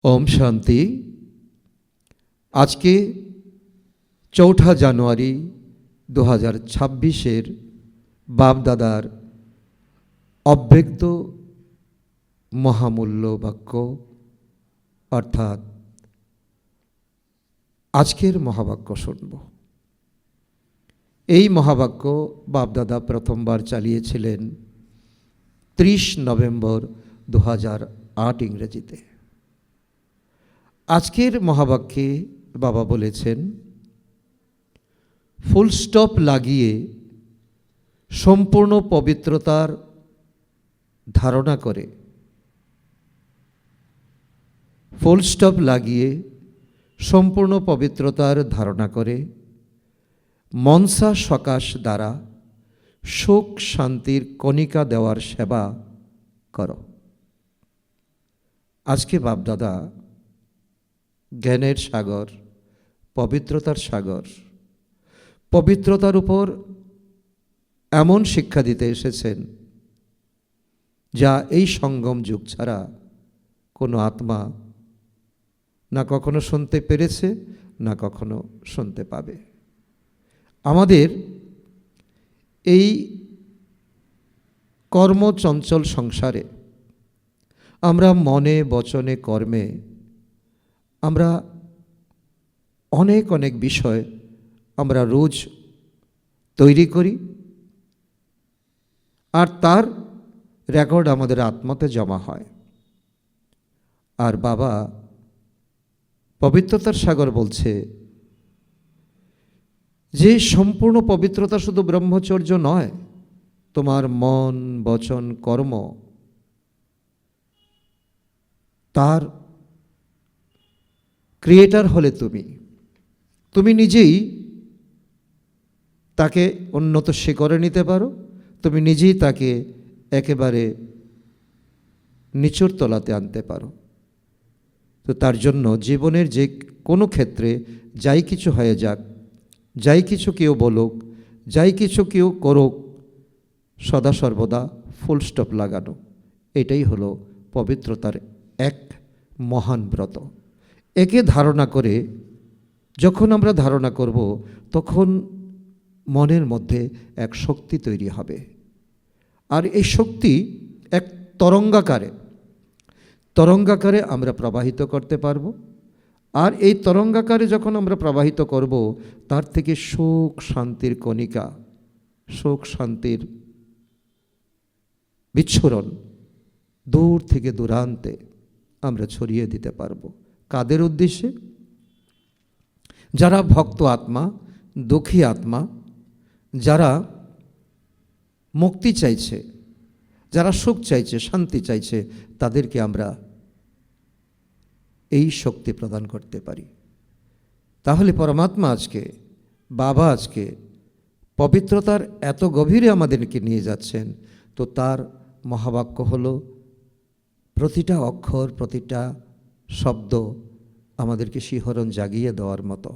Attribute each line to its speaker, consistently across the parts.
Speaker 1: ओम शांति। आज के 4 জানুয়ারি 2026 बापदादार अव्यक्त महामूल्य वाक्य अर्थात आजकेर महावाक्य शुनब। এই মহাবাক্য বাপদাদা প্রথমবার চালিয়েছিলেন 30 নভেম্বর 2008 ইংরেজিতে। আজকের মহাবাক্যে বাবা বলেছেন, ফুল স্টপ লাগিয়ে সম্পূর্ণ পবিত্রতার ধারণা করে, ফুল স্টপ লাগিয়ে সম্পূর্ণ পবিত্রতার ধারণা করে মনসা সকাশ দ্বারা সুখ শান্তির কণিকা দেওয়ার সেবা করো। আজকে বাপদাদা জ্ঞানের সাগর, পবিত্রতার সাগর, পবিত্রতার উপর এমন শিক্ষা দিতে এসেছেন যা এই সঙ্গম যুগ ছাড়া কোনো আত্মা না কখনো শুনতে পেরেছে না কখনো শুনতে পাবে। আমাদের এই কর্মচঞ্চল সংসারে আমরা মনে বচনে কর্মে আমরা অনেক অনেক বিষয় আমরা রোজ তৈরি করি, আর তার রেকর্ড আমাদের আত্মাতে জমা হয়। আর বাবা পবিত্রতার সাগর বলছে যে সম্পূর্ণ পবিত্রতা শুধু ব্রহ্মচর্য নয়, তোমার মন বচন কর্ম তার ক্রিয়েটার হলে তুমি নিজেই তাকে উন্নত শিখরে নিতে পারো, তুমি নিজেই তাকে একেবারে নিচুর তলাতে আনতে পারো। তো তার জন্য জীবনের যে কোনো ক্ষেত্রে যাই কিছু হয়ে যাক, যাই কিছু কেউ বলুক, যাই কিছু কেউ করুক, সদা সর্বদা ফুল স্টপ লাগানো, এটাই হলো পবিত্রতার এক মহান ব্রত। একে ধারণা করে যখন আমরা ধারণা করব, তখন মনের মধ্যে এক শক্তি তৈরি হবে। আর এই শক্তি এক তরঙ্গাকারে আমরা প্রবাহিত করতে পারব। আর এই তরঙ্গাকারে যখন আমরা প্রবাহিত করব, তার থেকে সুখ শান্তির কণিকা, সুখ শান্তির বিচ্ছুরণ দূর থেকে দূরান্তে আমরা ছড়িয়ে দিতে পারব। কাদের উদ্দেশ্যে? যারা ভক্ত আত্মা, দুঃখী আত্মা, যারা মুক্তি চাইছে, যারা সুখ চাইছে, শান্তি চাইছে, তাদেরকে আমরা এই শক্তি প্রদান করতে পারি। তাহলে পরমাত্মা আজকে, বাবা আজকে পবিত্রতার এত গভীরে আমাদেরকে নিয়ে যাচ্ছেন। তো তার মহাবাক্য হলো প্রতিটা অক্ষর, প্রতিটা শব্দ আমাদেরকে শিহরণ জাগিয়ে দেওয়ার মতো।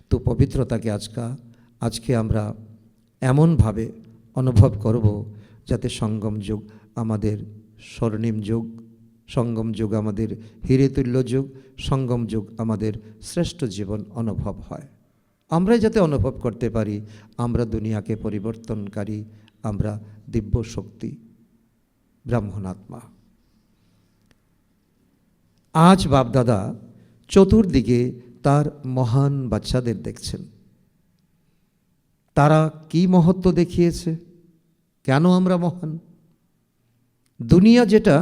Speaker 1: তো পবিত্রতাকে আজকে আমরা এমনভাবে অনুভব করব যাতে সঙ্গম যুগ আমাদের স্বর্ণিম যুগ, সঙ্গম যুগ আমাদের হিরেতুল্য যুগ, সঙ্গম যুগ আমাদের শ্রেষ্ঠ জীবন অনুভব হয়। আমরাই যাতে অনুভব করতে পারি আমরা দুনিয়াকে পরিবর্তনকারী, আমরা দিব্য শক্তি, ব্রাহ্মণাত্মা। আজ বাপদাদা চতুর্দিকে তার মহান বাচ্চাদের দেখছেন। তারা কি মহত্ব দেখিয়েছে, কেন আমরা মহান। দুনিয়া যেটা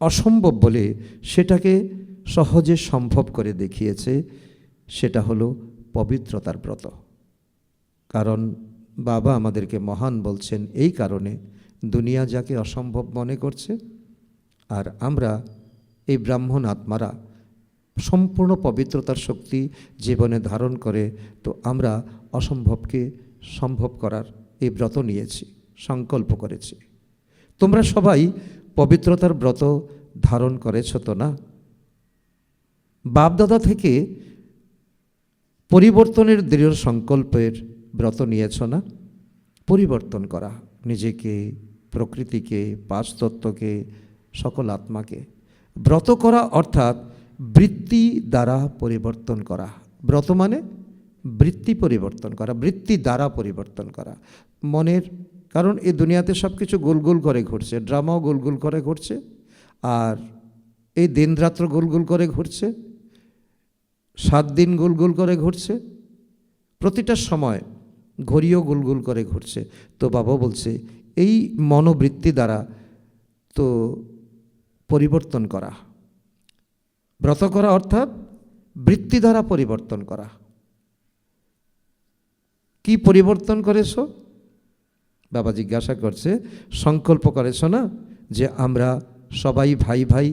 Speaker 1: অসম্ভব বলে সেটাকে সহজে সম্ভব করে দেখিয়েছে, সেটা হলো পবিত্রতার ব্রত। কারণ বাবা আমাদেরকে মহান বলছেন এই কারণে, দুনিয়া যাকে অসম্ভব মনে করছে, আর আমরা এই ব্রাহ্মণ আত্মারা সম্পূর্ণ পবিত্রতার শক্তি জীবনে ধারণ করে, তো আমরা অসম্ভবকে সম্ভব করার এই ব্রত নিয়েছি, সংকল্প করেছি। তোমরা সবাই পবিত্রতার ব্রত ধারণ করেছ তো না? বাপদাদা থেকে পরিবর্তনের দৃঢ় সংকল্পের ব্রত নিয়েছ না? পরিবর্তন করা, নিজেকে, প্রকৃতিকে, পাঁচতত্ত্বকে, সকল আত্মাকে। ব্রত করা অর্থাৎ বৃত্তি দ্বারা পরিবর্তন করা। ব্রত মানে বৃত্তি পরিবর্তন করা, বৃত্তি দ্বারা পরিবর্তন করা মনের। কারণ এই দুনিয়াতে সব কিছু গোল গোল করে ঘুরছে, ড্রামাও গোল গোল করে ঘুরছে, আর এই দিনরাত্র গোল গোল করে ঘুরছে, 7 দিন গোল গোল করে ঘুরছে, প্রতিটা সময় ঘড়িও গোল গোল করে ঘুরছে। তো বাবা বলছে এই মনোবৃত্তি দ্বারা তো পরিবর্তন করা। ব্রত করা অর্থাৎ বৃত্তি দ্বারা পরিবর্তন করা। কি পরিবর্তন করেছ? বাবা জিজ্ঞাসা করছে, সংকল্প করেছ না যে আমরা সবাই ভাই ভাই।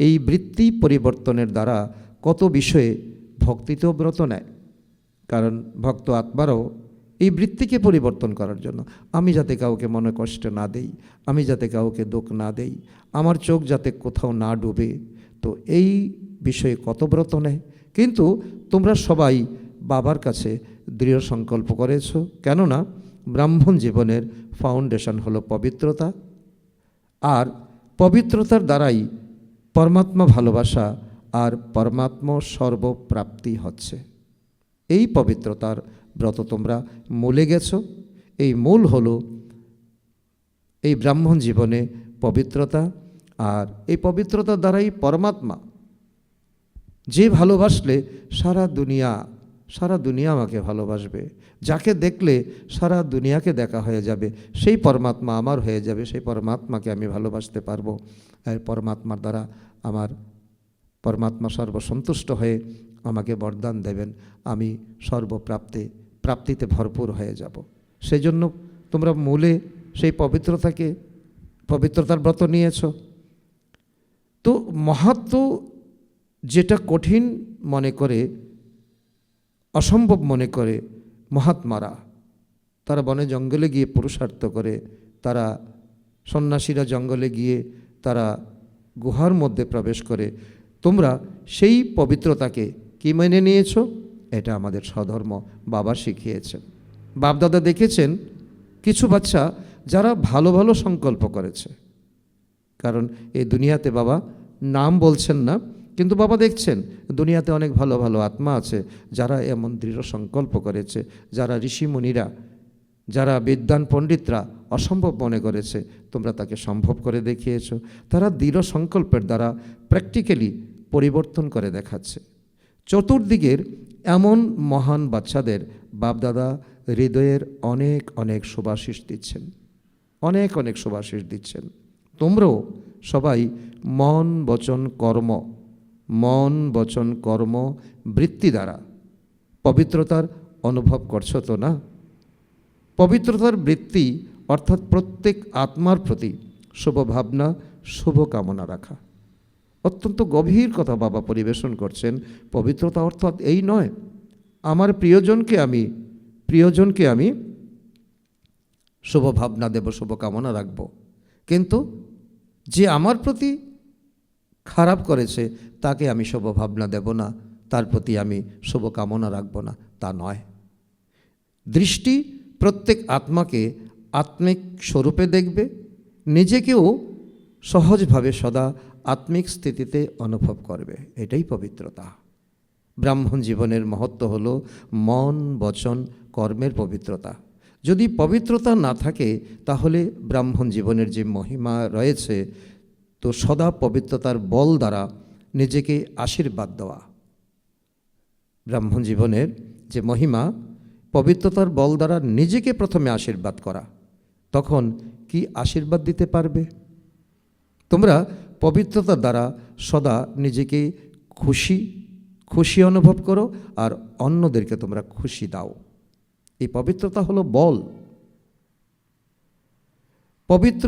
Speaker 1: এই বৃত্তি পরিবর্তনের দ্বারা কত বিষয়ে ভক্তিতেও ব্রত নেয়। কারণ ভক্ত আত্মারাও এই বৃত্তিকে পরিবর্তন করার জন্য, আমি যাতে কাউকে মনে কষ্ট না দেই, আমি যাতে কাউকে দুঃখ না দেই, আমার চোখ যাতে কোথাও না ডুবে, তো এই বিষয়ে কত ব্রত নেয়। কিন্তু তোমরা সবাই বাবার কাছে দৃঢ় সংকল্প করেছ, কেননা ব্রাহ্মণ জীবনের ফাউন্ডেশন হলো পবিত্রতা, আর পবিত্রতার দ্বারাই পরমাত্মা ভালোবাসা আর পরমাত্মা সর্বপ্রাপ্তি হচ্ছে। এই পবিত্রতার ব্রত তোমরা মূলে গেছ। এই মূল হলো এই ব্রাহ্মণ জীবনে পবিত্রতা, আর এই পবিত্রতার দ্বারাই পরমাত্মা যে ভালোবাসলে সারা দুনিয়া আমাকে ভালোবাসবে, যাকে দেখলে সারা দুনিয়াকে দেখা হয়ে যাবে, সেই পরমাত্মা আমার হয়ে যাবে, সেই পরমাত্মাকে আমি ভালোবাসতে পারবো। আর পরমাত্মার দ্বারা আমার পরমাত্মা সর্বসন্তুষ্ট হয়ে আমাকে বরদান দেবেন, আমি প্রাপ্তিতে ভরপুর হয়ে যাব। সেই জন্য তোমরা মূলে সেই পবিত্রতার ব্রত নিয়েছ। তো মাহাত্ম্য যেটা কঠিন মনে করে, অসম্ভব মনে করে মহাত্মারা, তারা বনে জঙ্গলে গিয়ে পুরুষার্থ করে, তারা সন্ন্যাসীরা জঙ্গলে গিয়ে তারা গুহার মধ্যে প্রবেশ করে। তোমরা সেই পবিত্রতাকে কি মেনে নিয়েছ? এটা আমাদের স্বধর্ম, বাবা শিখিয়েছেন। বাপদাদা দেখেছেন কিছু বাচ্চা যারা ভালো ভালো সংকল্প করেছে, কারণ এই দুনিয়াতে বাবা নাম বলছেন না, কিন্তু বাবা দেখছেন দুনিয়াতে অনেক ভালো ভালো আত্মা আছে যারা এমন দৃঢ় সংকল্প করেছে, যারা ঋষিমুনিরা, যারা বিদ্বান পণ্ডিতরা অসম্ভব মনে করেছে, তোমরা তাকে সম্ভব করে দেখিয়েছ। তারা দৃঢ় সংকল্পের দ্বারা প্র্যাকটিক্যালি পরিবর্তন করে দেখাচ্ছে। চতুর্দিকের এমন মহান বাচ্চাদের বাপদাদা হৃদয়ের অনেক অনেক শুভাশিস দিচ্ছেন, অনেক অনেক শুভাশিস দিচ্ছেন। তোমরাও সবাই মন বচন কর্ম বৃত্তি দ্বারা পবিত্রতার অনুভব করছো তো না? পবিত্রতার বৃত্তি অর্থাৎ প্রত্যেক আত্মার প্রতি শুভ ভাবনা, শুভ কামনা রাখা। অত্যন্ত গভীর কথা বাবা পরিবেশন করছেন। পবিত্রতা অর্থাৎ এই নয় আমার প্রিয়জনকে আমি শুভ ভাবনা দেব, শুভ কামনা রাখব, কিন্তু যে আমার প্রতি খারাপ করেছে তাকে আমি শুভ ভাবনা দেব না, তার প্রতি আমি শুভ কামনা রাখব না, তা নয়। দৃষ্টি প্রত্যেক আত্মাকে আত্মিক স্বরূপে দেখবে, নিজেকেও সহজভাবে সদা আত্মিক স্থিতিতে অনুভব করবে। এটাই পবিত্রতা। ব্রাহ্মণ জীবনের মহত্ব হলো মন বচন কর্মের পবিত্রতা। যদি পবিত্রতা না থাকে তাহলে ব্রাহ্মণ জীবনের যে মহিমা রয়েছে, তো সদা পবিত্রতার বল দ্বারা নিজেকে আশীর্বাদ দেওয়া। ব্রাহ্মণ জীবনের যে মহিমা, পবিত্রতার বল দ্বারা নিজেকে প্রথমে আশীর্বাদ করা, তখন কি আশীর্বাদ দিতে পারবে? তোমরা পবিত্রতার দ্বারা সদা নিজেকে খুশি অনুভব করো, আর অন্যদেরকে তোমরা খুশি দাও। এই পবিত্রতা হলো বল। পবিত্র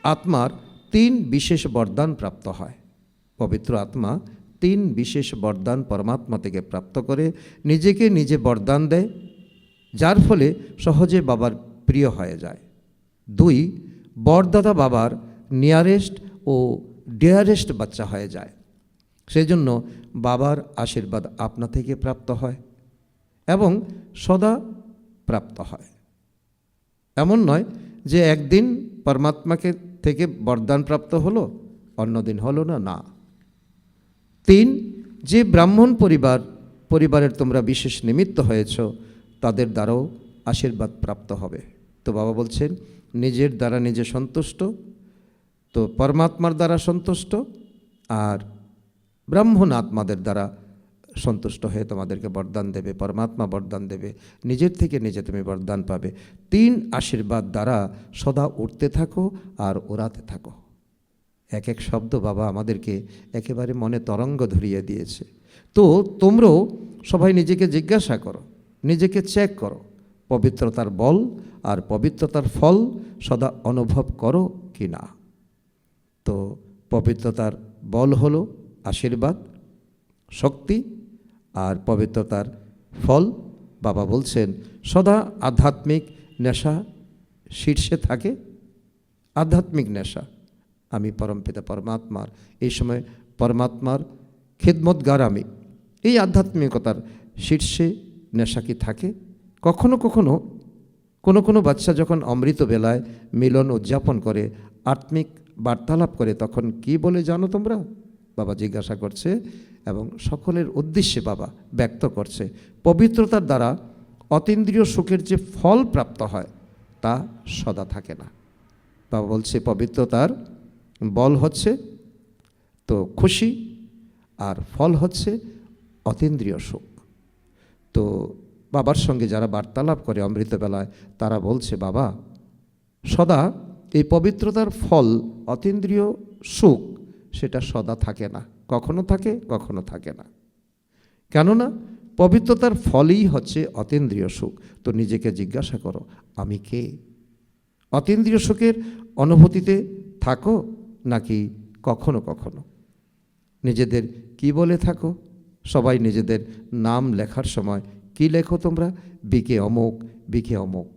Speaker 1: আত্মার 3 বিশেষ বরদান প্রাপ্ত হয়। পবিত্র আত্মা 3 বিশেষ বরদান পরমাত্মা থেকে প্রাপ্ত করে, নিজেকে নিজে বরদান দেয়, যার ফলে সহজে বাবার প্রিয় হয়ে যায়। 2, বরদাতা বাবার নিয়ারেস্ট ও ডিয়ারেস্ট বাচ্চা হয়ে যায়। সেই জন্য বাবার আশীর্বাদ আপনা থেকে প্রাপ্ত হয় এবং সদা প্রাপ্ত হয়। এমন নয় যে একদিন পরমাত্মাকে থেকে বরদান প্রাপ্ত হলো, অন্যদিন হলো না। 3, যে ব্রাহ্মণ পরিবারের তোমরা বিশেষ নিমিত্ত হয়েছ তাদের দ্বারাও আশীর্বাদ প্রাপ্ত হবে। তো বাবা বলছেন নিজের দ্বারা নিজে সন্তুষ্ট, তো পরমাত্মার দ্বারা সন্তুষ্ট, আর ব্রাহ্মণ আত্মাদের দ্বারা সন্তুষ্ট হয়ে তোমাদেরকে বরদান দেবে, পরমাত্মা বরদান দেবে, নিজের থেকে নিজে তুমি বরদান পাবে। 3 আশীর্বাদ দ্বারা সদা উঠতে থাকো আর ওড়াতে থাকো। এক এক শব্দ বাবা আমাদেরকে একেবারে মনে তরঙ্গ ধরিয়ে দিয়েছে। তো তোমরাও সবাই নিজেকে জিজ্ঞাসা করো, নিজেকে চেক করো, পবিত্রতার বল আর পবিত্রতার ফল সদা অনুভব করো কি না। তো পবিত্রতার বল হলো আশীর্বাদ, শক্তি, আর পবিত্রতার ফল বাবা বলছেন সদা আধ্যাত্মিক নেশা শীর্ষে থাকে। আধ্যাত্মিক নেশা, আমি পরমপিতা পরমাত্মার, এই সময় পরমাত্মার খিদমতগার আমি, এই আধ্যাত্মিকতার শীর্ষে নেশা কি থাকে? কখনো কখনো কোনো বাচ্চা যখন অমৃত বেলায় মিলন উদযাপন করে, আত্মিক বার্তালাপ করে, তখন কি বলে জানো তোমরা? বাবা জিজ্ঞাসা করছে এবং সকলের উদ্দেশ্যে বাবা ব্যক্ত করছে পবিত্রতার দ্বারা অতীন্দ্রিয় সুখের যে ফল প্রাপ্ত হয় তা সদা থাকে না। বাবা বলছে পবিত্রতার বল হচ্ছে তো খুশি, আর ফল হচ্ছে অতীন্দ্রিয় সুখ। তো বাবার সঙ্গে যারা বার্তালাপ করে অমৃতবেলায় তারা বলছে বাবা সদা এই পবিত্রতার ফল অতীন্দ্রিয় সুখ সেটা সদা থাকে না, কখনো থাকে কখনো থাকে না। কেননা পবিত্রতার ফলই হচ্ছে অতীন্দ্রিয় সুখ। তো নিজেকে জিজ্ঞাসা করো আমি কে? অতীন্দ্রিয় সুখের অনুভূতিতে থাকো নাকি কখনো কখনো নিজেদের কি বলে থাকো? সবাই নিজেদের নাম লেখার সময় কি লেখো তোমরা? বিকে অমুক, বিকে অমুক,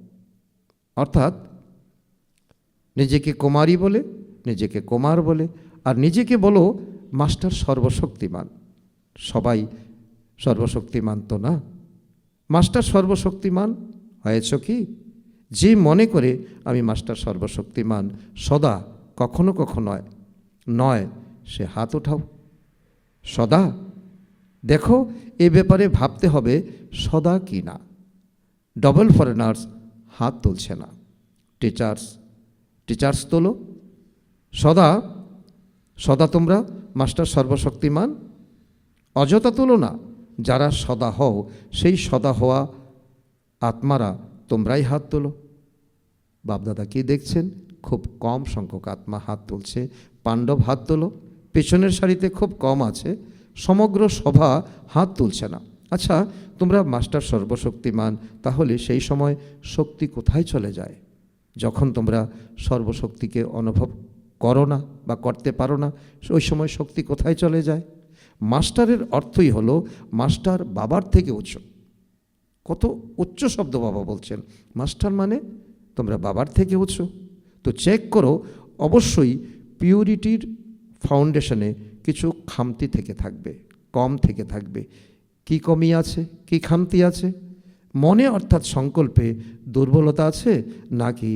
Speaker 1: অর্থাৎ নিজেকে কুমারী বলে, নিজেকে কুমার বলে, আর নিজেকে বলো মাস্টার সর্বশক্তিমান। সবাই সর্বশক্তিমান তো না। মাস্টার সর্বশক্তিমান হয়েছ কি? যে মনে করে আমি মাস্টার সর্বশক্তিমান সদা, কখনো কখনো নয়, সে হাত ওঠাও। সদা দেখো এ ব্যাপারে ভাবতে হবে সদা কি না। ডবল ফরেনার্স হাত তুলছে না, টিচার্স তোলো। সদা সদা তোমরা মাস্টার সর্বশক্তিমান অযথা তোলো না। যারা সদা হও সেই সদা হওয়া আত্মারা তোমরাই হাত তোলো। বাপদাদা কি দেখছেন? খুব কম সংখ্যক আত্মা হাত তুলছে। পাণ্ডব হাত তোলো, পেছনের সারিতে খুব কম আছে, সমগ্র সভা হাত তুলছে না। আচ্ছা তোমরা মাস্টার সর্বশক্তিমান, তাহলে সেই সময় শক্তি কোথায় চলে যায়? যখন তোমরা সর্বশক্তিকে অনুভব করো না বা করতে পারো না, ওই সময় শক্তি কোথায় চলে যায়? মাস্টারের অর্থই হলো মাস্টার বাবার থেকে উচ্চ। কত উচ্চ শব্দ বাবা বলছেন, মাস্টার মানে তোমরা বাবার থেকে উচ্চ। তো চেক করো, অবশ্যই পিউরিটির ফাউন্ডেশনে কিছু খামতি থেকে থাকবে, কম থেকে থাকবে। কি কমি আছে, কি খামতি আছে? মনে অর্থাৎ সংকল্পে দুর্বলতা আছে, নাকি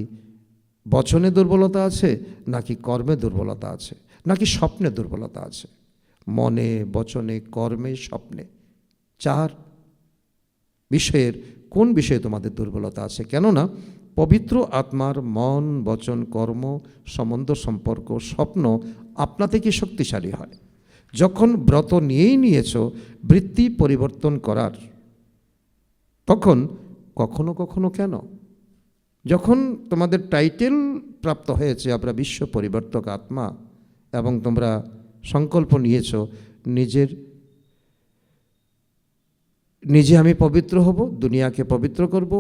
Speaker 1: বচনে দুর্বলতা আছে, নাকি কর্মে দুর্বলতা আছে, নাকি স্বপ্নে দুর্বলতা আছে? মনে, বচনে, কর্মে, স্বপ্নে, 4 বিষয়ের কোন বিষয়ে তোমাদের দুর্বলতা আছে? কেননা পবিত্র আত্মার মন, বচন, কর্ম, সম্বন্ধ, সম্পর্ক, স্বপ্ন আপনা থেকে শক্তিশালী হয় যখন ব্রত নিয়েছ বৃত্তি পরিবর্তন করার। তখন কখনো কখনো কেন, যখন তোমাদের টাইটেল প্রাপ্ত হয়েছে আমরা বিশ্ব পরিবর্তক আত্মা, এবং তোমরা সংকল্প নিয়েছ নিজে আমি পবিত্র হব, দুনিয়াকে পবিত্র করব,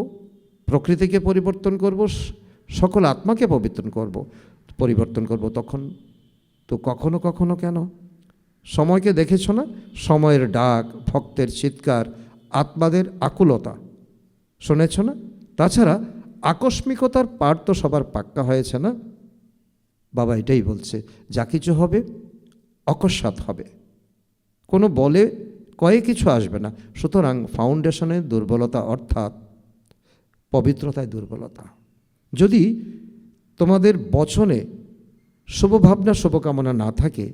Speaker 1: প্রকৃতিকে পরিবর্তন করব, সকল আত্মাকে পরিবর্তন করব, তখন তো কখনো কখনো কেন? সময়কে দেখেছ না? সময়ের ডাক, ভক্তের চিৎকার, আত্মাদের আকুলতা শুনেছ না? তাছাড়া আকস্মিকতার পার তো সবার পাক্কা হয়েছে না? বাবা এটাই বলছে, যা কিছু হবে অকস্মাৎ হবে, কোনো বলে কয়ে কিছু আসবে না। সুতরাং ফাউন্ডেশনের দুর্বলতা অর্থাৎ পবিত্রতায় দুর্বলতা। যদি তোমাদের বচনে শুভভাবনা, শুভকামনা না থাকে,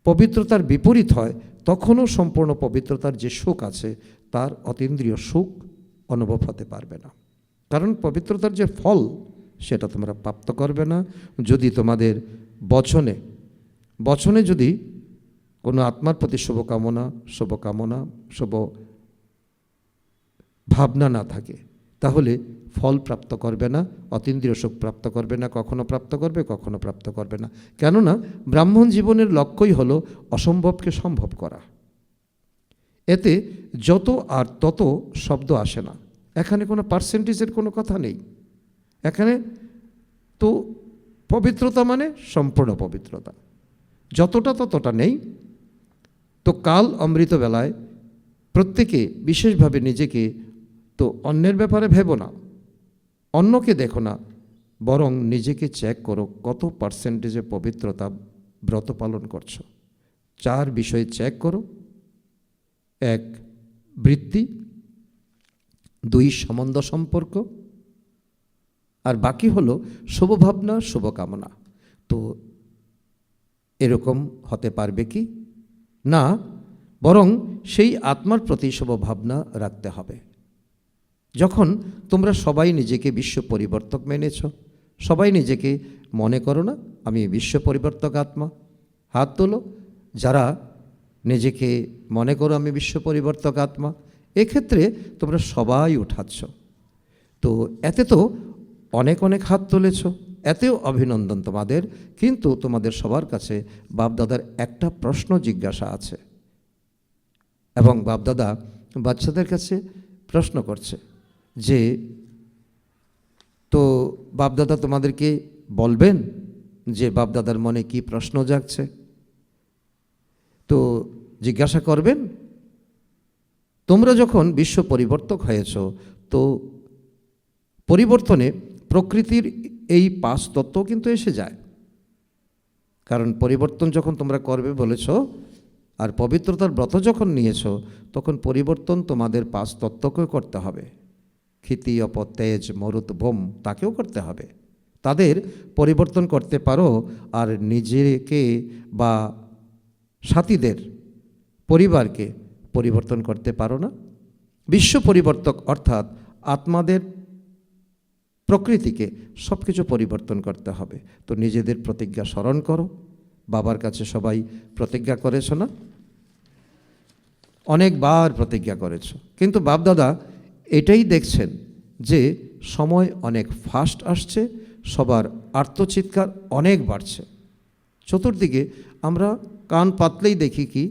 Speaker 1: পবিত্রতার বিপরীত হয়, তখনও সম্পূর্ণ পবিত্রতার যে সুখ আছে তার অতীন্দ্রিয় সুখ অনুভব হতে পারবে না। কারণ পবিত্রতার যে ফল সেটা তোমরা প্রাপ্ত করবে না যদি তোমাদের বচনে যদি কোনো আত্মার প্রতি শুভকামনা শুভ ভাবনা না থাকে, তাহলে ফল প্রাপ্ত করবে না, অতীন্দ্রিয় সুখ প্রাপ্ত করবে না। কখনো প্রাপ্ত করবে, কখনো প্রাপ্ত করবে না। কেননা ব্রাহ্মণ জীবনের লক্ষ্যই হলো অসম্ভবকে সম্ভব করা। এতে যত আর তত শব্দ আসে না, এখানে কোনো পার্সেন্টেজের কোনো কথা নেই। এখানে তো পবিত্রতা মানে সম্পূর্ণ পবিত্রতা, যতটা ততটা নেই। তো কাল অমৃত বেলায় প্রত্যেকে বিশেষভাবে নিজেকে তো অন্যের ব্যাপারে ভেবো না, অন্যকে দেখো না, বরং নিজেকে চেক করো কত পার্সেন্টেজে পবিত্রতা ব্রত পালন করছো। 4 বিষয়ে চেক করো। 1 বৃত্তি, 2 সম্বন্ধ সম্পর্ক, আর বাকি হলো শুভভাবনা শুভকামনা। তো এরকম হতে পারবে কি না, বরং সেই আত্মার প্রতি শুভভাবনা রাখতে হবে। যখন তোমরা সবাই নিজেকে বিশ্ব পরিবর্তক মেনেছ, সবাই নিজেকে মনে করো না আমি বিশ্ব পরিবর্তক আত্মা, হাত তোলো যারা নিজেকে মনে করো আমি বিশ্ব পরিবর্তক আত্মা। এক্ষেত্রে তোমরা সবাই উঠাচ্ছ, তো এতে তো অনেক অনেক হাত তুলেছ, এতেও অভিনন্দন তোমাদের। কিন্তু তোমাদের সবার কাছে বাপদাদার একটা প্রশ্ন জিজ্ঞাসা আছে, এবং বাপদাদা বাচ্চাদের কাছে প্রশ্ন করছে যে তো বাপদাদা তোমাদেরকে বলবেন যে বাপদাদার মনে কি প্রশ্ন জাগছে, তো জিজ্ঞাসা করবেন। তোমরা যখন বিশ্ব পরিবর্তক হয়েছ, তো পরিবর্তনে প্রকৃতির এই 5 তত্ত্ব কিন্তু এসে যায়। কারণ পরিবর্তন যখন তোমরা করবে বলেছ, আর পবিত্রতার ব্রত যখন নিয়েছ, তখন পরিবর্তন তোমাদের 5 তত্ত্বকেও করতে হবে। ক্ষিতি অপ তেজ মরুত বোম, তাকেও করতে হবে। তাদের পরিবর্তন করতে পারো, আর নিজেকে বা সাথীদের পরিবারকে পরিবর্তন করতে পারো না। বিশ্ব পরিবর্তক অর্থাৎ আত্মাদের প্রকৃতিকে সব কিছু পরিবর্তন করতে হবে। তো নিজেদের প্রতিজ্ঞা স্মরণ করো। বাবার কাছে সবাই প্রতিজ্ঞা করেছ না? অনেকবার প্রতিজ্ঞা করেছ, কিন্তু বাপদাদা এটাই দেখছেন যে সময় অনেক ফাস্ট আসছে, সবার আর্তচিৎকার অনেক বাড়ছে। চতুর্দিকে আমরা কান পাতলেই দেখি কি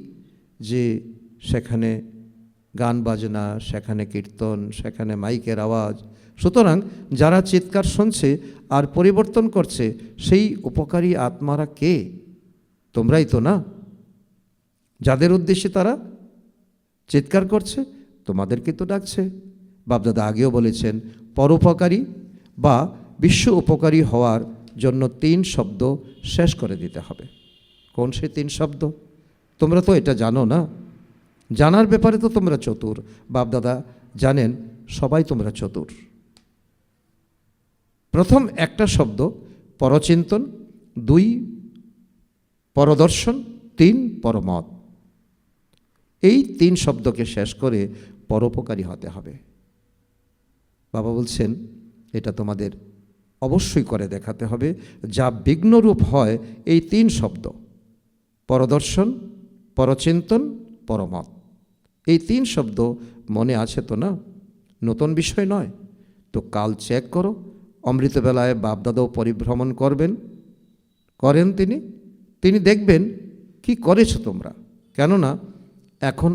Speaker 1: যে সেখানে গান বাজনা, সেখানে কীর্তন, সেখানে মাইকের আওয়াজ। সুতরাং যারা চিৎকার শুনছে আর পরিবর্তন করছে, সেই উপকারী আত্মারা কে? তোমরাই তো না? যাদের উদ্দেশ্যে তারা চিৎকার করছে, তোমাদেরকে তো ডাকছে। বাপদাদা আগেও বলেছেন, পরোপকারী বা বিশ্ব উপকারী হওয়ার জন্য 3 শব্দ শেষ করে দিতে হবে। কোন সে 3 শব্দ? তোমরা তো এটা জানো না, জানার ব্যাপারে তো তোমরা চতুর। বাপদাদা জানেন সবাই তোমরা চতুর। প্রথম একটা শব্দ পরচিন্তন, 2 পরদর্শন, 3 পরমত। এই 3 শব্দকে শেষ করে পরোপকারী হতে হবে। বাবা বলছেন এটা তোমাদের অবশ্যই করে দেখাতে হবে। যা বিঘ্নরূপ হয় এই 3 শব্দ, পরদর্শন, পরচিন্তন, পরমত। এই 3 শব্দ মনে আছে তো না? নতুন বিষয় নয়। তো কাল চেক করো। অমৃতবেলায় বাপদাদাও পরিভ্রমণ করেন তিনি দেখবেন কি করেছো তোমরা। কেননা এখন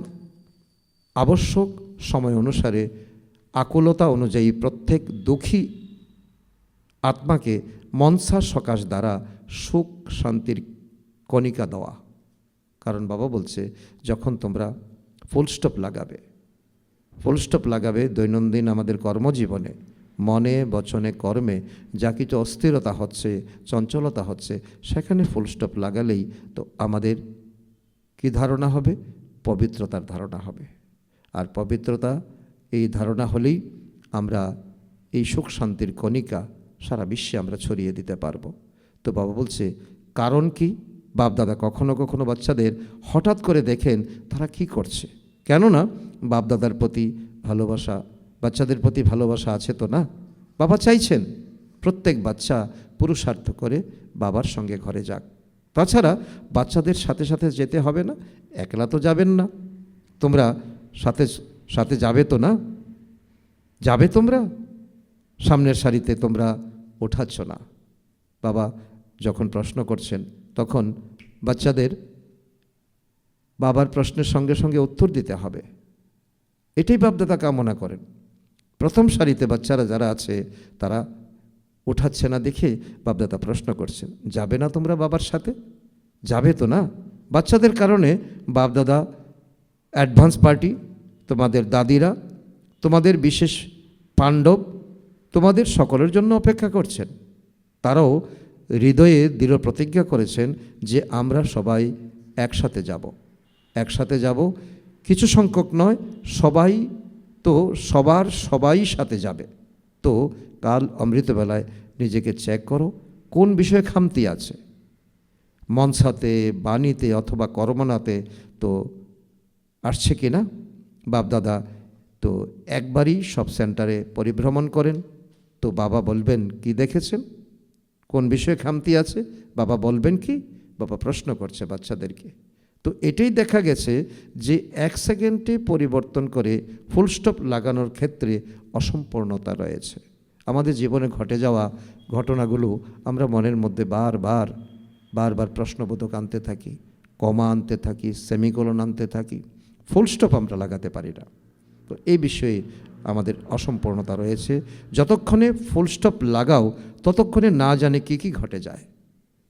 Speaker 1: আবশ্যক সময় অনুসারে আকুলতা অনুযায়ী প্রত্যেক দুঃখী আত্মাকে মনসা সকাশ দ্বারা সুখ শান্তির কণিকা দেওয়া। কারণ বাবা বলছে যখন তোমরা ফুলস্টপ লাগাবে দৈনন্দিন আমাদের কর্মজীবনে, মনে বচনে কর্মে যা কিছু অস্থিরতা হচ্ছে, চঞ্চলতা হচ্ছে, সেখানে ফুলস্টপ লাগালেই তো আমাদের কি ধারণা হবে? পবিত্রতার ধারণা হবে। আর পবিত্রতা এই ধারণা হলেই আমরা এই সুখ শান্তির কণিকা সারা বিশ্বে আমরা ছড়িয়ে দিতে পারবো। তো বাবা বলছে কারণ কি? বাপদাদা কখনো কখনো বাচ্চাদের হঠাৎ করে দেখেন তারা কি করছে, কেননা বাপদাদার প্রতি ভালোবাসা, বাচ্চাদের প্রতি ভালোবাসা আছে তো না? বাবা চাইছেন প্রত্যেক বাচ্চা পুরুষার্থ করে বাবার সঙ্গে ঘরে যাক। তাছাড়া বাচ্চাদের সাথে সাথে যেতে হবে না, একলা তো যাবেন না, তোমরা সাথে সাথে যাবে তো না? যাবে তোমরা, সামনের সারিতে তোমরা ওঠাচ্ছ না। বাবা যখন প্রশ্ন করছেন তখন বাচ্চাদের বাবার প্রশ্নের সঙ্গে সঙ্গে উত্তর দিতে হবে, এটাই বাপদাদা কামনা করেন। প্রথম সারিতে বাচ্চারা যারা আছে তারা ওঠাচ্ছে না দেখে বাপদাদা প্রশ্ন করছেন, যাবে না তোমরা বাবার সাথে? যাবে তো না? বাচ্চাদের কারণে বাপদাদা অ্যাডভান্স পার্টি, তোমাদের দাদিরা, তোমাদের বিশেষ পাণ্ডব, তোমাদের সকলের জন্য অপেক্ষা করছেন। তারাও হৃদয়ে দৃঢ় প্রতিজ্ঞা করেছেন যে আমরা সবাই একসাথে যাব, একসাথে যাব, কিছু সংখ্যক নয়, সবাই তো সবাই সাথে যাবে। তো কাল অমৃতবেলায় নিজেকে চেক করো কোন বিষয়ে খামতি আছে, মনসাতে, বাণীতে অথবা কর্মনাতে তো আসছে কি না। বাপদাদা তো একবারই সব সেন্টারে পরিভ্রমণ করেন, তো বাবা বলবেন কি দেখেছেন, কোন বিষয়ে খামতি আছে, বাবা বলবেন কি? বাবা প্রশ্ন করছে বাচ্চাদেরকে। তো এটাই দেখা গেছে যে 1 সেকেন্ডে পরিবর্তন করে ফুল স্টপ লাগানোর ক্ষেত্রে অসম্পূর্ণতা রয়েছে। আমাদের জীবনে ঘটে যাওয়া ঘটনাগুলো আমরা মনের মধ্যে বারবার প্রশ্নবোধক আনতে থাকি, কমা আনতে থাকি, সেমিকোলন আনতে থাকি, ফুল স্টপ আমরা লাগাতে পারি না। তো এই বিষয়ে আমাদের অসম্পূর্ণতা রয়েছে। যতক্ষণে ফুল স্টপ লাগাও ততক্ষণে না জানে কি কি ঘটে যায়,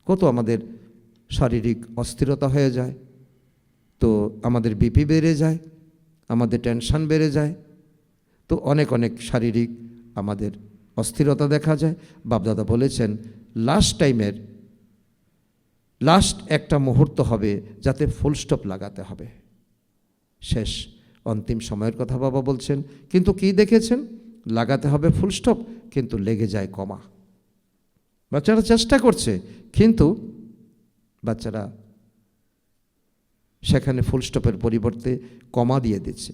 Speaker 1: কত আমাদের শারীরিক অস্থিরতা হয়ে যায়, তো আমাদের বিপি বেড়ে যায়, আমাদের টেনশন বেড়ে যায়, তো অনেক শারীরিক আমাদের অস্থিরতা দেখা যায়। বাপদাদা বলেছেন লাস্ট একটা মুহূর্ত হবে যাতে ফুল স্টপ লাগাতে হবে, শেষ অন্তিম সময়ের কথা বাবা বলছেন। কিন্তু কি দেখেছেন, লাগাতে হবে ফুল স্টপ কিন্তু লেগে যায় কমা। বাচ্চারা চেষ্টা করছে কিন্তু বাচ্চারা সেখানে ফুল স্টপের পরিবর্তে কমা দিয়ে দিচ্ছে।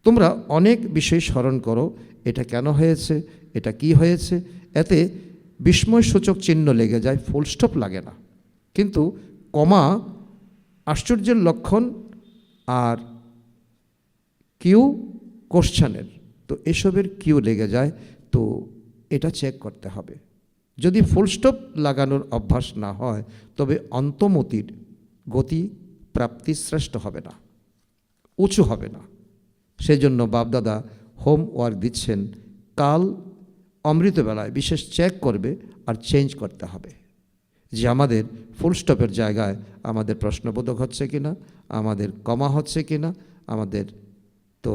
Speaker 1: তোমরা অনেক বিষয় স্মরণ করো, এটা কেন হয়েছে, এটা কি হয়েছে, এতে বিস্ময়সূচক চিহ্ন লেগে যায়, ফুল স্টপ লাগে না। কিন্তু কমা আশ্চর্যের লক্ষণ, আর কিউ কোশ্চেনের, তো এসবের কিউ লেগে যায়, তো এটা চেক করতে হবে। যদি ফুল স্টপ লাগানোর অভ্যাস না হয় তবে অন্তমতির গতি প্রাপ্তি শ্রেষ্ঠ হবে না, উঁচু হবে না। সেজন্য বাপদাদা হোমওয়ার্ক দিচ্ছেন, কাল অমৃতবেলায় বিশেষ চেক করবে আর চেঞ্জ করতে হবে যে আমাদের ফুল স্টপের জায়গায় আমাদের প্রশ্নবোধক হচ্ছে কিনা, আমাদের কমা হচ্ছে কিনা, আমাদের তো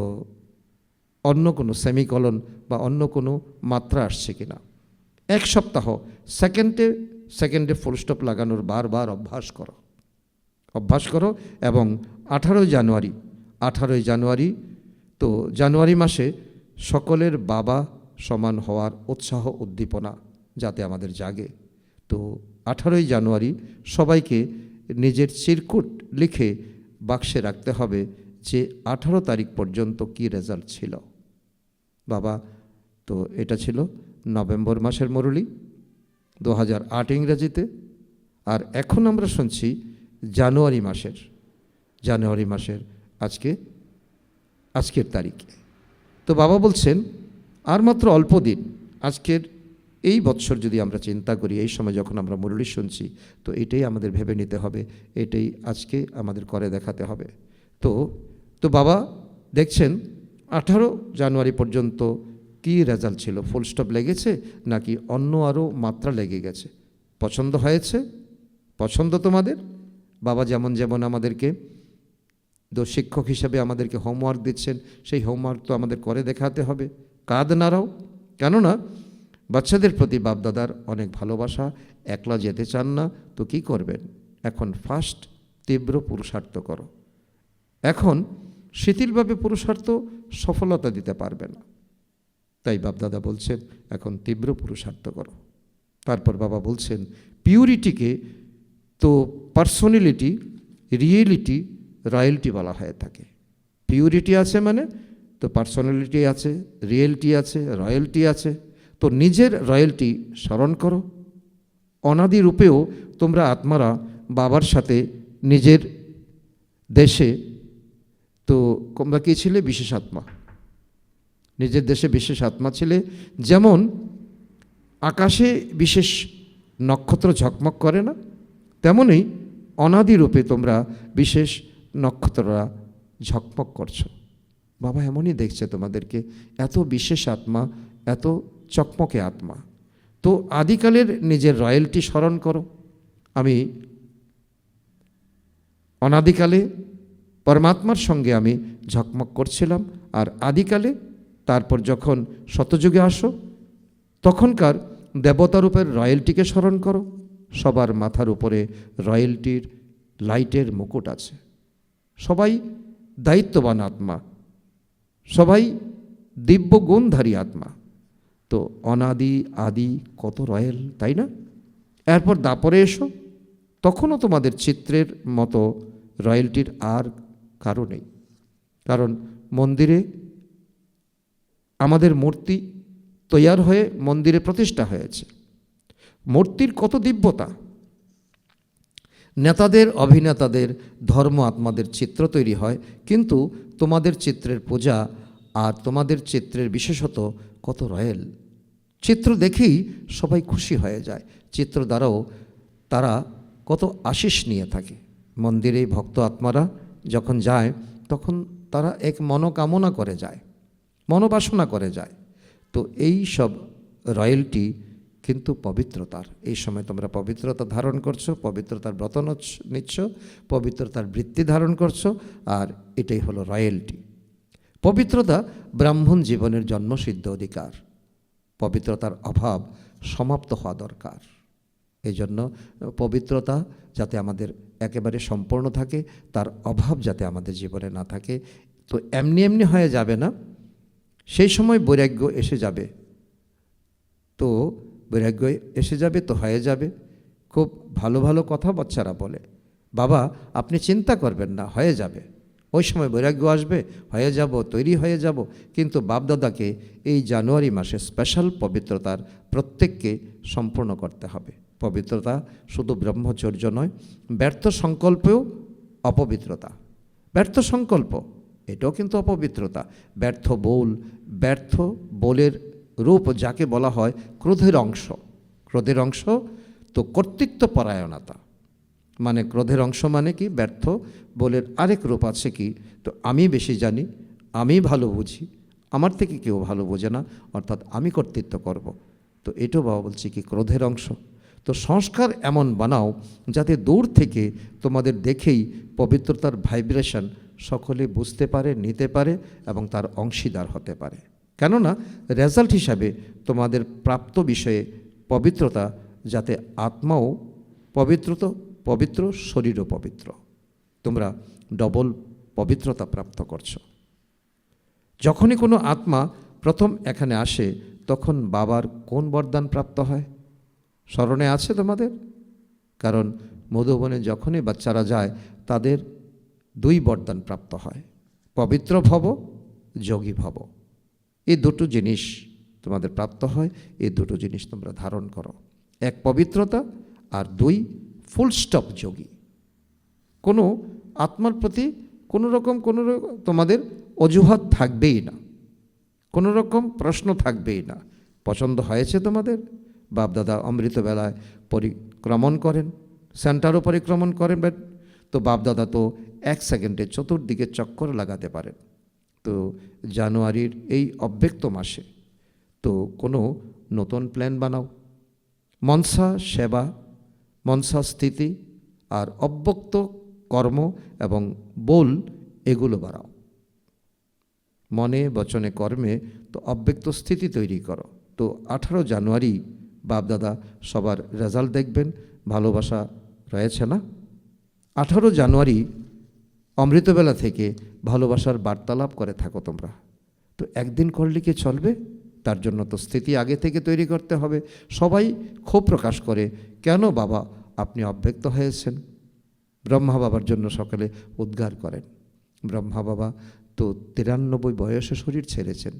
Speaker 1: অন্য কোনো সেমিকলন বা অন্য কোনো মাত্রা আসছে কিনা। 1 সপ্তাহ সেকেন্ডে ফুল স্টপ লাগানোর বারবার অভ্যাস করো এবং 18 জানুয়ারি তো জানুয়ারি মাসে সকলের বাবা সমান হওয়ার উৎসাহ উদ্দীপনা যাতে আমাদের জাগে। তো 18 জানুয়ারি সবাইকে নিজের চিরকুট লিখে বাক্সে রাখতে হবে যে 18 তারিখ পর্যন্ত কি রেজাল্ট ছিল। বাবা তো এটা ছিল নভেম্বর মাসের মুরলি 2008 ইংরেজিতে, আর এখন আমরা শুনছি জানুয়ারি মাসের আজকের তারিখে। তো বাবা বলছেন আর মাত্র অল্প দিন, আজকের এই বৎসর যদি আমরা চিন্তা করি, এই সময় যখন আমরা মুরলি শুনছি, তো এটাই আমাদের ভেবে নিতে হবে, এটাই আজকে আমাদের করে দেখাতে হবে। তো বাবা দেখছেন 18 জানুয়ারি পর্যন্ত কি রেজাল্ট ছিল, ফুল স্টপ লেগেছে নাকি অন্য আরও মাত্রা লেগে গেছে, পছন্দ হয়েছে, পছন্দ তোমাদের। বাবা যেমন আমাদেরকে শিক্ষক হিসেবে আমাদেরকে হোমওয়ার্ক দিচ্ছেন, সেই হোমওয়ার্ক তো আমাদের করে দেখাতে হবে, কাঁধ নাড়াও। কেননা বাচ্চাদের প্রতি বাপদাদার অনেক ভালোবাসা, একলা যেতে চান না, তো কি করবেন, এখন ফার্স্ট তীব্র পুরুষার্থ করো। এখন শিথিলভাবে পুরুষার্থ সফলতা দিতে পারবে না, তাই বাপদাদা বলছেন এখন তীব্র পুরুষার্থ করো। তারপর বাবা বলছেন পিউরিটিকে তো পার্সোনালিটি, রিয়েলিটি, রয়্যালটি বলা হয়ে থাকে। পিউরিটি আছে মানে তো পার্সোনালিটি আছে, রিয়েলিটি আছে, রয়্যালটি আছে। তো নিজের রয়্যালটি স্মরণ করো। অনাদি রূপেও তোমরা আত্মারা বাবার সাথে নিজের দেশে, তো তোমরা কি ছিলে? বিশেষ আত্মা। নিজের দেশে বিশেষ আত্মা ছিলে। যেমন আকাশে বিশেষ নক্ষত্র ঝকমক করে না, তেমনই অনাদি রূপে তোমরা বিশেষ নক্ষত্ররা ঝকমক করছো। বাবা এমনই দেখছে তোমাদেরকে, এত বিশেষ আত্মা, এত চকমকে আত্মা। তো আদিকালের নিজের রয়্যালটি স্মরণ করো। আমি অনাদিকালে পরমাত্মার সঙ্গে আমি ঝকমক করছিলাম, আর আদিকালে তারপর যখন শতযুগে আসো তখনকার দেবতারূপের রয়্যালটিকে স্মরণ করো। সবার মাথার উপরে রয়্যালটির লাইটের মুকুট আছে। সবাই দায়িত্ববান আত্মা, সবাই দিব্য গুণধারী আত্মা। তো অনাদি আদি কত রয়্যাল, তাই না? এরপর দাপরে এসো, তখনও তোমাদের চিত্রের মতো রয়্যালটির আর কারো নেই। কারণ মন্দিরে আমাদের মূর্তি তৈয়ার হয়ে মন্দিরে প্রতিষ্ঠা হয়েছে। মূর্তির কত দিব্যতা! নেতাদের, অভিনেতাদের, ধর্ম আত্মাদের চিত্র তৈরি হয়, কিন্তু তোমাদের চিত্রের পূজা আর তোমাদের চিত্রের বিশেষত কত রয়্যাল। চিত্র দেখেই সবাই খুশি হয়ে যায়। চিত্র দ্বারাও তারা কত আশিস নিয়ে থাকে। মন্দিরে ভক্ত আত্মারা যখন যায় তখন তারা এক মনোকামনা করে যায়, মনোবাসনা করে যায়। তো এই সব রয়্যালটি কিন্তু পবিত্রতার। এই সময় তোমরা পবিত্রতা ধারণ করছো, পবিত্রতার ব্রত নিচ্ছ, পবিত্রতার বৃত্তি ধারণ করছো, আর এটাই হলো রয়্যালটি। পবিত্রতা ব্রাহ্মণ জীবনের জন্মসিদ্ধ অধিকার। পবিত্রতার অভাব সমাপ্ত হওয়া দরকার। এই জন্য পবিত্রতা যাতে আমাদের একেবারে সম্পূর্ণ থাকে, তার অভাব যাতে আমাদের জীবনে না থাকে। তো এমনি এমনি হয়ে যাবে না, সেই সময় বৈরাগ্য এসে যাবে। তো বৈরাগ্য এসে যাবে তো হয়ে যাবে। খুব ভালো ভালো কথা বাচ্চারা বলে, বাবা আপনি চিন্তা করবেন না, হয়ে যাবে। ওই সময় বৈরাগ্য আসবে, হয়ে যাব, তৈরি হয়ে যাব। কিন্তু বাপদাদাকে এই জানুয়ারি মাসে স্পেশাল পবিত্রতার প্রত্যেককে সম্পূর্ণ করতে হবে। পবিত্রতা শুধু ব্রহ্মচর্য নয়, ব্যর্থ সংকল্পেও অপবিত্রতা। ব্যর্থ সংকল্প এটাও কিন্তু অপবিত্রতা। ব্যর্থ বোলের রূপ যাকে বলা হয় ক্রোধের অংশ। ক্রোধের অংশ তো কর্তৃত্ব পরায়ণতা, মানে ক্রোধের অংশ মানে কি? ব্যর্থ বোলের আরেক রূপ আছে কি? তো আমি বেশি জানি, আমি ভালো বুঝি, আমার থেকে কেউ ভালো বোঝে না, অর্থাৎ আমি কর্তৃত্ব করব। তো এটাও বাবা বলছি কি ক্রোধের অংশ। তো সংস্কার এমন বানাও যাতে দূর থেকে তোমাদের দেখেই পবিত্রতার ভাইব্রেশন সকলে বুঝতে পারে, নিতে পারে এবং তার অংশীদার হতে পারে। কেননা রেজাল্ট হিসাবে তোমাদের প্রাপ্ত বিষয়ে পবিত্রতা, যাতে আত্মাও পবিত্র, শরীরও পবিত্র। তোমরা ডবল পবিত্রতা প্রাপ্ত করছো। যখনই কোনো আত্মা প্রথম এখানে আসে তখন বাবার কোন বরদান প্রাপ্ত হয় স্মরণে আছে তোমাদের? কারণ মধুবনে যখনই বাচ্চারা যায় তাদের দুই বরদান প্রাপ্ত হয়, পবিত্র ভব, যোগী ভব। এই দুটো জিনিস তোমাদের প্রাপ্ত হয়। এই দুটো জিনিস তোমরা ধারণ করো, এক পবিত্রতা আর দুই ফুল স্টপ যোগী। কোনো আত্মার প্রতি কোনো রকম তোমাদের অজুহাত থাকবেই না, কোনো রকম প্রশ্ন থাকবেই না। পছন্দ হয়েছে তোমাদের? বাপদাদা অমৃতবেলায় পরিক্রমণ করেন, সেন্টারও পরিক্রমণ করেন, তো বাপদাদা তো 1 সেকেন্ডে চতুর্দিকে চক্কর লাগাতে পারেন। তো জানুয়ারির এই অব্যক্ত মাসে তো কোনো নতুন প্ল্যান বানাও, মনসা সেবা, মনসা স্থিতি আর অব্যক্ত কর্ম এবং বোল এগুলো বাড়াও। মনে, বচনে, কর্মে তো অব্যক্ত স্থিতি তৈরি করো। তো 18 জানুয়ারি বাপদাদা সবার রেজাল্ট দেখবেন। ভালোবাসা রয়েছে না? 18 জানুয়ারি অমৃতবেলা থেকে ভালোবাসার বার্তালাপ করে থাকো তোমরা। তো একদিন করলে কি চলবে? তার জন্য তো স্থিতি আগে থেকে তৈরি করতে হবে। সবাই ক্ষোভ প্রকাশ করে, কেন বাবা আপনি অব্যক্ত হয়েছেন। ব্রহ্মা বাবার জন্য সকলে উদ্গার করেন। ব্রহ্মা বাবা তো 93 বয়সে শরীর ছেড়েছেন,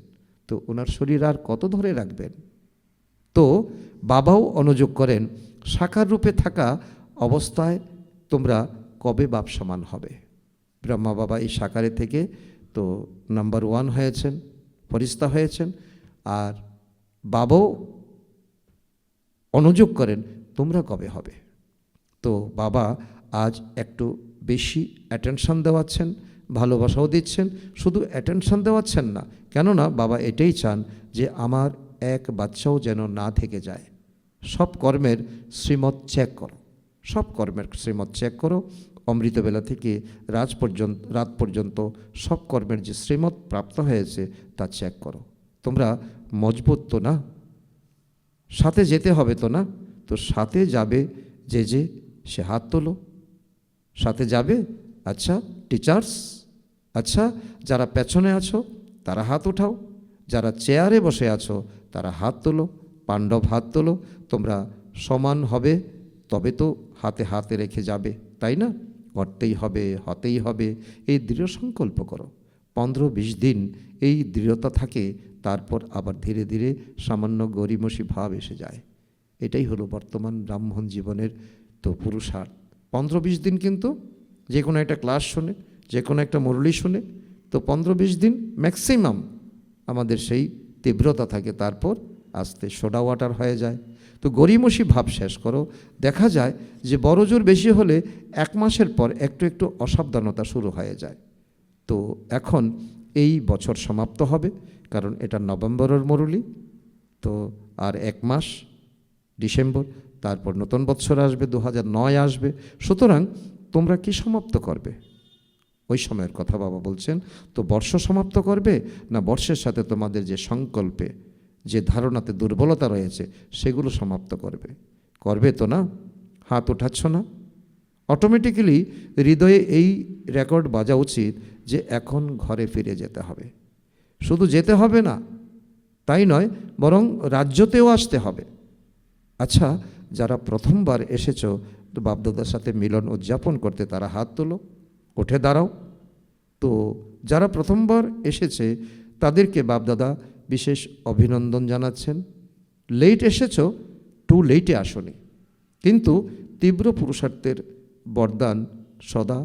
Speaker 1: তো ওনার শরীর আর কত ধরে রাখবেন? তো বাবাও অনুযোগ করেন, সাকার রূপে থাকা অবস্থায় তোমরা কবে বাপ সমান হবে? ব্রহ্মা বাবা এই সাকারে থেকে তো নাম্বার 1 হয়েছেন, ফরিস্তা হয়েছেন, আর বাবাও অনুযোগ করেন তোমরা কবে হবে? তো বাবা আজ একটু বেশি অ্যাটেনশন দেওয়াচ্ছেন, ভালোবাসাও দিচ্ছেন। শুধু অ্যাটেনশন দেওয়াচ্ছেন না, কেননা বাবা এটাই চান যে আমার এক বাচ্চাও যেন না থেকে যায়। সব কর্মের শ্রীমত চেক করো, সব কর্মের শ্রীমত চেক করো। অমৃতবেলা থেকে রাত পর্যন্ত সব কর্মের যে শ্রীমত প্রাপ্ত হয়েছে তা চেক করো। তোমরা মজবুত তো না? সাথে যেতে হবে তো না? তো সাথে যাবে যে সে হাত তোলো। সাথে যাবে? আচ্ছা টিচার্স, আচ্ছা যারা পেছনে আছো তারা হাত উঠাও, যারা চেয়ারে বসে আছো তারা হাত তোলো। পাণ্ডব হাত তোলো। তোমরা সমান হবে, তবে তো হাতে হাতে রেখে যাবে, তাই না? করতেই হবে, হতেই হবে, এই দৃঢ় সংকল্প করো। 15-20 দিন এই দৃঢ়তা থাকে, তারপর আবার ধীরে ধীরে সামান্য গরিমসি ভাব এসে যায়। এটাই হলো বর্তমান ব্রাহ্মণ জীবনের তো পুরুষার্থ। 15-20 দিন কিন্তু যে কোনো একটা ক্লাস শুনে, যে কোনো একটা মুরলি শুনে, তো 15-20 দিন ম্যাক্সিমাম আমাদের সেই তীব্রতা থাকে, তারপর আস্তে সোডা ওয়াটার হয়ে যায়। তো গরিমসি ভাব শেষ করো। দেখা যায় যে বড় জোর বেশি হলে 1 মাসের পর একটু একটু অসাবধানতা শুরু হয়ে যায়। তো এখন এই বছর সমাপ্ত হবে, কারণ এটা নভেম্বরের মুরলি, তো আর 1 মাস ডিসেম্বর, তারপর নতুন বৎসর আসবে, 2009 আসবে। সুতরাং তোমরা কি সমাপ্ত করবে? ওই সময়ের কথা বাবা বলছেন। তো বর্ষ সমাপ্ত করবে, না বর্ষের সাথে তোমাদের যে সংকল্পে, যে ধারণাতে দুর্বলতা রয়েছে সেগুলো সমাপ্ত করবে? করবে তো না? হাত উঠাচ্ছ না? অটোমেটিক্যালি হৃদয়ে এই রেকর্ড বাজা উচিত যে এখন ঘরে ফিরে যেতে হবে। শুধু যেতে হবে না তাই নয়, বরং রাজ্যতেও আসতে হবে। আচ্ছা, যারা প্রথমবার এসেছো তো বাপদাদার সাথে মিলন উদযাপন করতে, তারা হাত তোলো, উঠে দাঁড়াও। তো যারা প্রথমবার এসেছে তাদেরকে বাপদাদা বিশেষ অভিনন্দন জানাচ্ছেন। লেট এসেছো, টু লেটে আসনি, কিন্তু তীব্র পুরুষার্থের বরদান সদা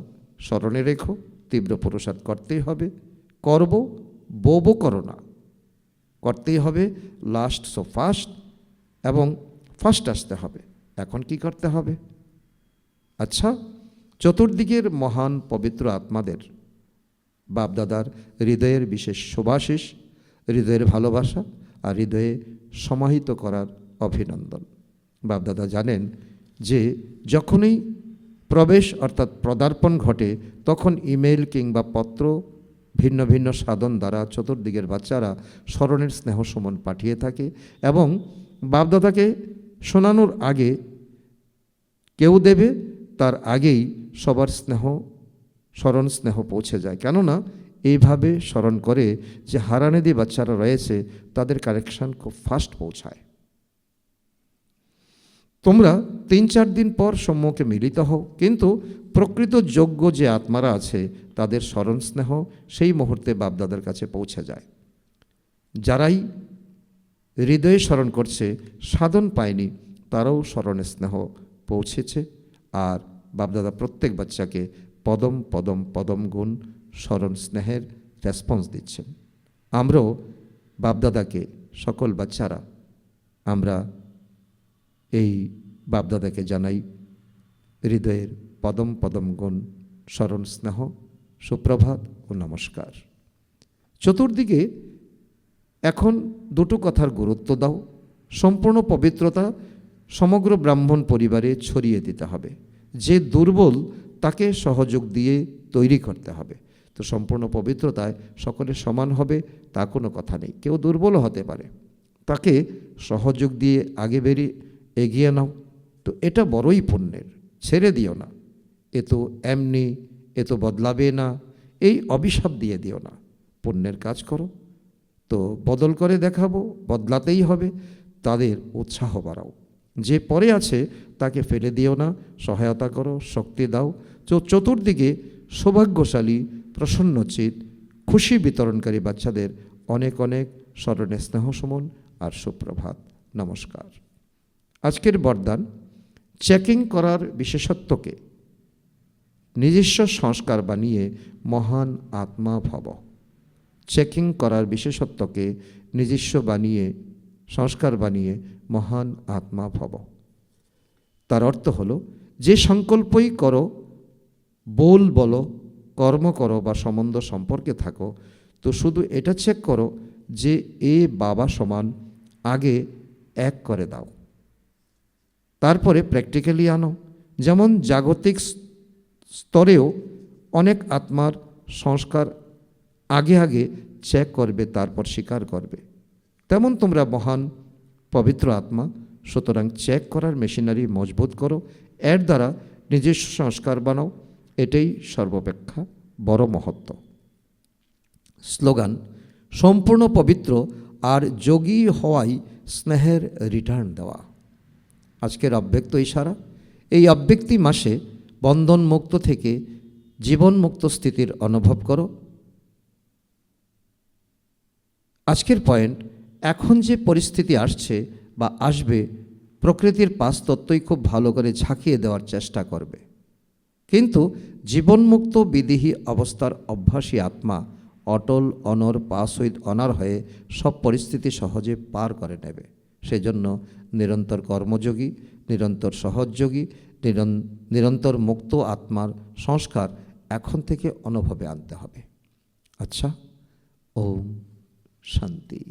Speaker 1: স্মরণে রেখো। তীব্র পুরুষার্থ করতেই হবে, করব বো করো না, করতেই হবে। লাস্ট সো ফার্স্ট, এবং ফার্স্ট আসতে হবে। এখন কি করতে হবে? আচ্ছা, চতুর্দিকের মহান পবিত্র আত্মাদের বাপদাদার হৃদয়ের বিশেষ শুভাশিস, হৃদয়ের ভালোবাসা আর হৃদয়ে সমাহিত করার অভিনন্দন। বাপদাদা জানেন যে যখনই প্রবেশ অর্থাৎ পদার্পণ ঘটে, তখন ইমেল কিংবা পত্র, ভিন্ন ভিন্ন সাধন দ্বারা চতুর্দিকের বাচ্চারা স্মরণের স্নেহ সুমন পাঠিয়ে থাকে, এবং বাপদাদাকে শোনানোর আগে কেউ দেবে, তার আগেই সবার স্মরণ স্নেহ পৌঁছে যায়। কেননা এইভাবে স্মরণ করে যে হারানেদি বাচ্চারা রয়েছে, তাদের কারেকশান খুব ফাস্ট পৌঁছায়। তোমরা 3-4 দিন পর সম্মুখে মিলিত হও, কিন্তু প্রকৃত যোগ্য যে আত্মারা আছে তাদের স্মরণ স্নেহ সেই মুহূর্তে বাপদাদার কাছে পৌঁছে যায়। যারাই হৃদয়ে স্মরণ করছে, সাধন পায়নি, তারাও স্মরণের স্নেহ পৌঁছেছে। আর বাপদাদা প্রত্যেক বাচ্চাকে পদম পদম পদম গুণ স্মরণ স্নেহের রেসপন্স দিচ্ছেন। আমরাও বাপদাদাকে, সকল বাচ্চারা আমরা এই বাপদাদাকে জানাই হৃদয়ের পদম পদম গুণ স্মরণ স্নেহ, সুপ্রভাত ও নমস্কার। চতুর্দিকে এখন দুটো কথার গুরুত্ব দাও। সম্পূর্ণ পবিত্রতা সমগ্র ব্রাহ্মণ পরিবারে ছড়িয়ে দিতে হবে। যে দুর্বল তাকে সহযোগ দিয়ে তৈরি করতে হবে। তো সম্পূর্ণ পবিত্রতায় সকলে সমান হবে তা কোনো কথা নেই, কেউ দুর্বল হতে পারে, তাকে সহযোগ দিয়ে আগে এগিয়ে নাও। তো এটা বড়ই পুণ্যের, ছেড়ে দিও না। এ তো এমনি, এ তো বদলাবে না, এই অভিশাপ দিয়ে দিও না। পুণ্যের কাজ করো, তো বদল করে দেখাবো, বদলাতেই হবে, তাদের উৎসাহ বাড়াও। যে পরে আছে তাকে ফেলে দিও না, সহায়তা করো, শক্তি দাও। চতুর্দিকে সৌভাগ্যশালী, প্রসন্নচিত, খুশি বিতরণকারী বাচ্চাদের অনেক অনেক স্মরণে স্নেহ সুমন আর সুপ্রভাত। নমস্কার। আজকের বরদান, চেকিং করার বিশেষত্বকে নিজস্ব সংস্কার বানিয়ে মহান আত্মা ভব। চেকিং করার বিশেষত্বকে নিজস্ব সংস্কার বানিয়ে মহান আত্মা ভব। তার অর্থ হলো, যে সংকল্পই করো, বলো, কর্ম করো বা সম্বন্ধ সম্পর্কে থাকো, তো শুধু এটা চেক করো যে এ বাবা সমান, আগে এক করে দাও, তারপরে প্র্যাকটিক্যালি আনো। যেমন জাগতিক স্তরেও অনেক আত্মার সংস্কার আগে আগে চেক করবে, তারপর স্বীকার করবে, তেমন তোমরা মহান পবিত্র আত্মা। সুতরাং চেক করার মেশিনারি মজবুত করো, এর দ্বারা নিজস্ব সংস্কার বানাও। এটাই সর্বাপেক্ষা বড় মহত্ব। স্লোগান, সম্পূর্ণ পবিত্র আর যোগী হওয়াই স্নেহের রিটার্ন দেওয়া। আজকের অব্যক্ত ইশারা, এই অব্যক্তি মাসে বন্ধনমুক্ত থেকে জীবনমুক্ত স্থিতির অনুভব করো। আজকের পয়েন্ট, এখন যে পরিস্থিতি আসছে বা আসবে, প্রকৃতির 5 তত্ত্বই খুব ভালো করে ঝাঁকিয়ে দেওয়ার চেষ্টা করবে, কিন্তু জীবনমুক্ত বিদেহী অবস্থার অভ্যাসী আত্মা অটল, অনর, পাস উইথ অনার হয়ে সব পরিস্থিতি সহজে পার করে নেবে। সেজন্য নিরন্তর কর্মযোগী, নিরন্তর সহযোগী, নিরন্তর মুক্ত আত্মার সংস্কার এখন থেকে অনুভবে আনতে হবে। আচ্ছা, ওম শান্তি।